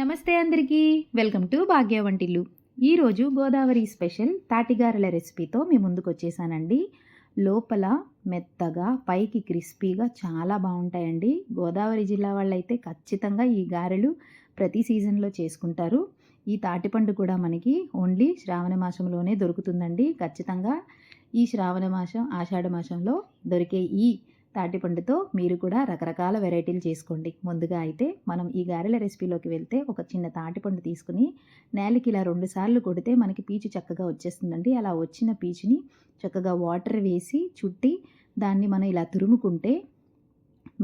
నమస్తే అందరికీ, welcome to భాగ్య వంటిల్లు. ఈరోజు గోదావరి స్పెషల్ తాటిగారెల రెసిపీతో మీ ముందుకు వచ్చేసానండి. లోపల మెత్తగా పైకి క్రిస్పీగా చాలా బాగుంటాయండి. గోదావరి జిల్లా వాళ్ళైతే ఖచ్చితంగా ఈ గారెలు ప్రతి సీజన్లో చేసుకుంటారు. ఈ తాటిపండు కూడా మనకి ఓన్లీ శ్రావణ మాసంలోనే దొరుకుతుందండి. ఖచ్చితంగా ఈ శ్రావణ మాసం ఆషాఢ మాసంలో దొరికే ఈ తాటిపండుతో మీరు కూడా రకరకాల వెరైటీలు చేసుకోండి. ముందుగా అయితే మనం ఈ గారెల రెసిపీలోకి వెళ్తే ఒక చిన్న తాటిపండు తీసుకుని నేలకి ఇలా 2 సార్లు కొడితే మనకి పీచు చక్కగా వచ్చేస్తుందండి. అలా వచ్చిన పీచుని చక్కగా వాటర్ వేసి చుట్టి దాన్ని మనం ఇలా తురుముకుంటే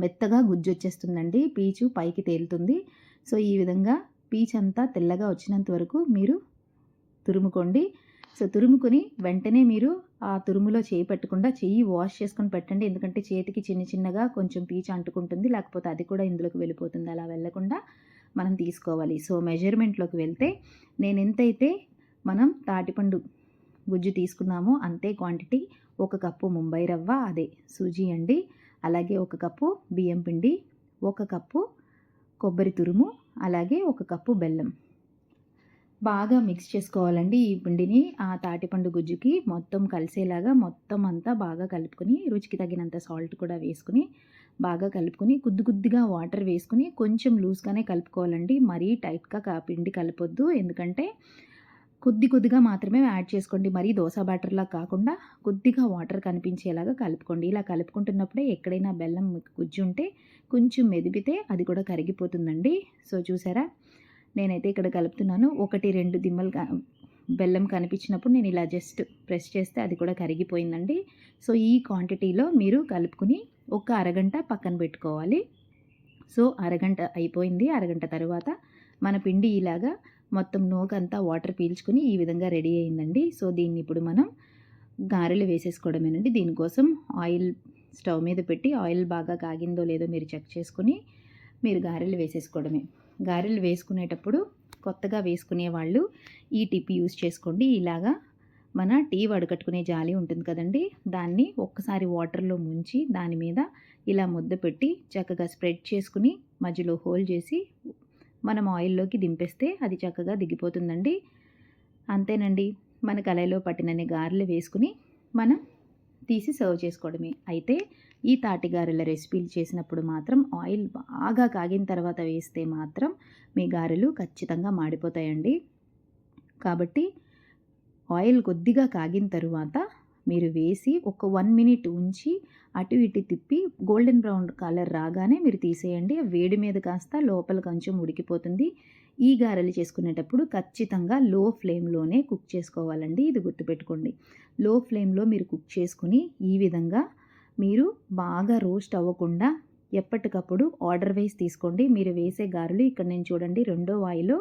మెత్తగా గుజ్జు వచ్చేస్తుందండి. పీచు పైకి తేలుతుంది. సో ఈ విధంగా పీచు అంతా తెల్లగా వచ్చినంత వరకు మీరు తురుముకోండి. సో తురుముకొని వెంటనే మీరు ఆ తురుములో చేయి పెట్టకుండా చెయ్యి వాష్ చేసుకొని పెట్టండి. ఎందుకంటే చేతికి చిన్న చిన్నగా కొంచెం పీచు అంటుకుంటుంది, లేకపోతే అది కూడా ఇందులోకి వెళ్ళిపోతుంది. అలా వెళ్ళకుండా మనం తీసుకోవాలి. సో మెజర్మెంట్లోకి వెళ్తే నేను ఎంతైతే మనం తాటిపండు గుజ్జు తీసుకున్నామో అంతే క్వాంటిటీ 1 కప్పు ముంబై రవ్వ, అదే సూజీ అండి, అలాగే 1 కప్పు బియ్యం పిండి, 1 కప్పు కొబ్బరి తురుము, అలాగే 1 కప్పు బెల్లం బాగా మిక్స్ చేసుకోవాలండి. ఈ పిండిని ఆ తాటిపండు గుజ్జుకి మొత్తం కలిసేలాగా మొత్తం అంతా బాగా కలుపుకొని రుచికి తగినంత సాల్ట్ కూడా వేసుకుని బాగా కలుపుకొని కొద్దిగా వాటర్ వేసుకుని కొంచెం లూజ్గానే కలుపుకోవాలండి. మరీ టైట్గా పిండి కలపొద్దు. ఎందుకంటే కొద్దిగా మాత్రమే యాడ్ చేసుకోండి. మరీ దోశ బ్యాటర్లా కాకుండా కొద్దిగా వాటర్ కనిపించేలాగా కలుపుకోండి. ఇలా కలుపుకుంటున్నప్పుడే ఎక్కడైనా బెల్లం గుజ్జు ఉంటే కొంచెం మెదిపితే అది కూడా కరిగిపోతుందండి. సో చూసారా, నేనైతే ఇక్కడ కలుపుతున్నాను. 1-2 దిమ్మలు బెల్లం కనిపించినప్పుడు నేను ఇలా జస్ట్ ప్రెస్ చేస్తే అది కూడా కరిగిపోయిందండి. సో ఈ క్వాంటిటీలో మీరు కలుపుకుని ఒక అరగంట పక్కన పెట్టుకోవాలి. సో అరగంట అయిపోయింది. అరగంట తర్వాత మన పిండి ఇలాగా మొత్తం నోకంతా వాటర్ పీల్చుకుని ఈ విధంగా రెడీ అయిందండి. సో దీన్ని ఇప్పుడు మనం గారెలు వేసేసుకోవడమేనండి. దీనికోసం ఆయిల్ స్టవ్ మీద పెట్టి ఆయిల్ బాగా కాగిందో లేదో మీరు చెక్ చేసుకుని మీరు గారెలు వేసేసుకోవడమే. గారెలు వేసుకునేటప్పుడు కొత్తగా వేసుకునే వాళ్ళు ఈ టిప్ యూజ్ చేసుకోండి. ఇలాగా మన టీ వడకట్టుకునే జాలి ఉంటుంది కదండి, దాన్ని ఒక్కసారి వాటర్లో ముంచి దాని మీద ఇలా ముద్ద పెట్టి చక్కగా స్ప్రెడ్ చేసుకుని మధ్యలో హోల్ చేసి మనం ఆయిల్లోకి దింపేస్తే అది చక్కగా దిగిపోతుందండి. అంతేనండి, మన కళాయిలో పట్టినన్ని గారెలు వేసుకుని మనం తీసి సర్వ్ చేసుకోవడమే. అయితే ఈ తాటిగారెల రెసిపీలు చేసినప్పుడు మాత్రం ఆయిల్ బాగా కాగిన తర్వాత వేస్తే మాత్రం మీ గారెలు ఖచ్చితంగా మాడిపోతాయండి. కాబట్టి ఆయిల్ కొద్దిగా కాగిన తరువాత మీరు వేసి ఒక 1 మినిట్ ఉంచి అటు ఇటు తిప్పి గోల్డెన్ బ్రౌన్ కలర్ రాగానే మీరు తీసేయండి. వేడి మీద కాస్త లోపల కొంచెం ఉడికిపోతుంది. ఈ గారెలు చేసుకునేటప్పుడు ఖచ్చితంగా లో ఫ్లేమ్లోనే కుక్ చేసుకోవాలండి. ఇది గుర్తుపెట్టుకోండి. లో ఫ్లేమ్లో మీరు కుక్ చేసుకుని ఈ విధంగా మీరు బాగా రోస్ట్ అవ్వకుండా ఎప్పటికప్పుడు ఆర్డర్ వైజ్ తీసుకోండి. మీరు వేసే గారెలు ఇక్కడ నేను చూడండి, రెండో వాయిలో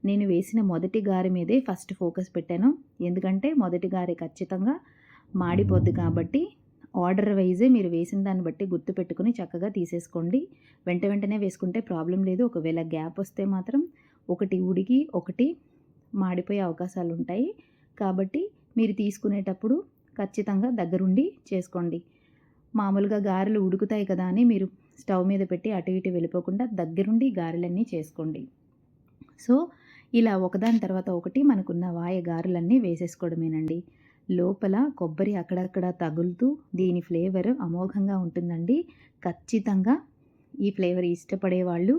నేను వేసిన మొదటి గారె మీదే ఫస్ట్ ఫోకస్ పెట్టాను. ఎందుకంటే మొదటి గారె ఖచ్చితంగా మాడిపోద్ది. కాబట్టి ఆర్డర్ వైజే మీరు వేసిన దాన్ని బట్టి గుర్తుపెట్టుకుని చక్కగా తీసేసుకోండి. వెంటనే వేసుకుంటే ప్రాబ్లం లేదు. ఒకవేళ గ్యాప్ వస్తే మాత్రం ఒకటి ఉడికి ఒకటి మాడిపోయే అవకాశాలు ఉంటాయి. కాబట్టి మీరు తీసుకునేటప్పుడు ఖచ్చితంగా దగ్గరుండి చేసుకోండి. మామూలుగా గారెలు ఉడుకుతాయి కదా అని మీరు స్టవ్ మీద పెట్టి అటు ఇటు వెళ్ళిపోకుండా దగ్గరుండి గారెలన్నీ చేసుకోండి. సో ఇలా ఒకదాని తర్వాత ఒకటి మనకున్న వాయ గారెలన్నీ వేసేసుకోవడమేనండి. లోపల కొబ్బరి అక్కడక్కడ తగులుతూ దీని ఫ్లేవర్ అమోఘంగా ఉంటుందండి. ఖచ్చితంగా ఈ ఫ్లేవర్ ఇష్టపడే వాళ్ళు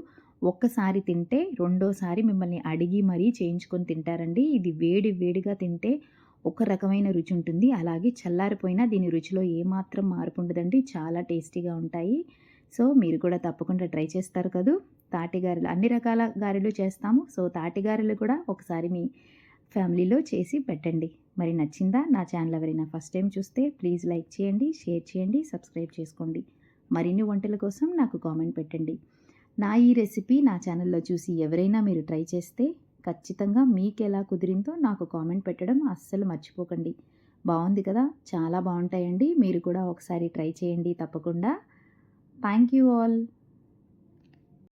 ఒక్కసారి తింటే రెండోసారి మిమ్మల్ని అడిగి మరీ చేయించుకొని తింటారండి. ఇది వేడిగా తింటే ఒక రకమైన రుచి ఉంటుంది. అలాగే చల్లారిపోయినా దీని రుచిలో ఏమాత్రం మార్పు ఉండదండి. చాలా టేస్టీగా ఉంటాయి. సో మీరు కూడా తప్పకుండా ట్రై చేస్తారు కదూ. తాటిగారెలు అన్ని రకాల గారెలు చేస్తాము. సో తాటిగారెలు కూడా ఒకసారి మీ ఫ్యామిలీలో చేసి పెట్టండి. మరి నచ్చిందా? నా ఛానల్ ఎవరైనా ఫస్ట్ టైం చూస్తే ప్లీజ్ లైక్ చేయండి, షేర్ చేయండి, సబ్స్క్రైబ్ చేసుకోండి. మరిన్ని వంటల కోసం నాకు కామెంట్ పెట్టండి. నా ఈ రెసిపీ నా ఛానల్లో చూసి ఎవరైనా మీరు ట్రై చేస్తే ఖచ్చితంగా మీకు ఎలా కుదిరిందో నాకు కామెంట్ పెట్టడం అస్సలు మర్చిపోకండి. బాగుంది కదా, చాలా బాగుంటాయండి. మీరు కూడా ఒకసారి ట్రై చేయండి తప్పకుండా. Thank you all.